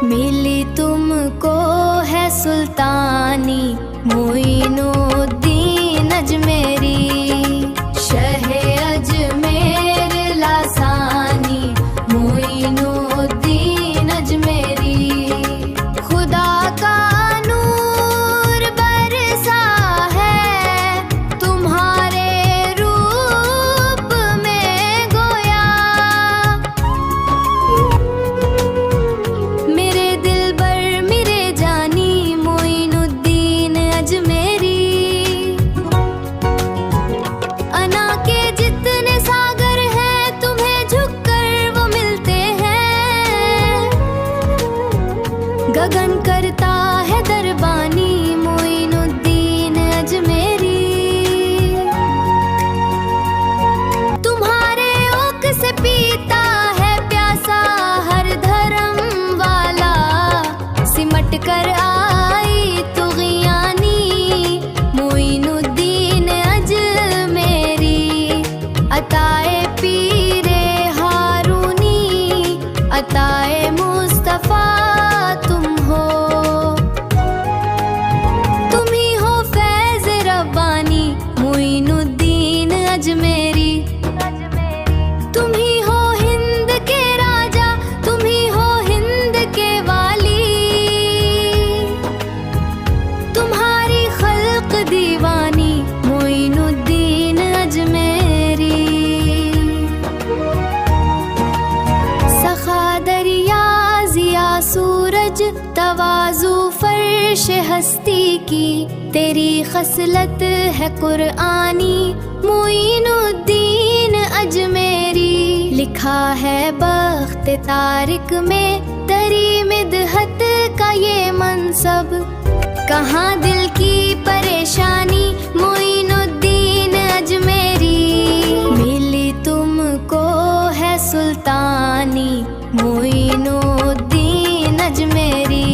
मिली तुमको है सुल्तानी मोइनुद्दीन अजमेरी, शहे अजमेर लासानी मोइनुद्दीन अजमेरी। खुदा का नूर बरसा है तुम्हारे रूप में गोया, मेरे दिलबर मेरे जानी मोइनुद्दीन अजमेरी। अना के जितने सागर हैं तुम्हें झुककर वो मिलते हैं, गगन करता है दरबानी मोइनुद्दीन अजमेरी। तुम्हारे ओक से पीता है प्यासा हर धर्म वाला, सिमट कर आई तुग़यानी मोइनुद्दीन अजमेरी। अताए पीरे हारूनी अताए मुस्तफ़ा तुम हो, तुम ही हो फैज़ रब्बानी मोइनुद्दीन अजमेरी। तुम ही हो हिंद के राजा, तुम ही हो हिंद के वाली, तुम्हारी खल्क दीवानी मोइनुद्दीन अजमेरी। सखा दरिया जिया सूरज तवाज़ु फर्श हस्ती की, तेरी खसलत है कुरआनी मोइनुद्दीन अजमेरी। लिखा है बख्त तारिक में तेरी मिदहत का ये मनसब, कहाँ दिल की परेशानी मोइनुद्दीन अजमेरी। मिली तुमको है सुल्तानी मोइनुद्दीन अजमेरी,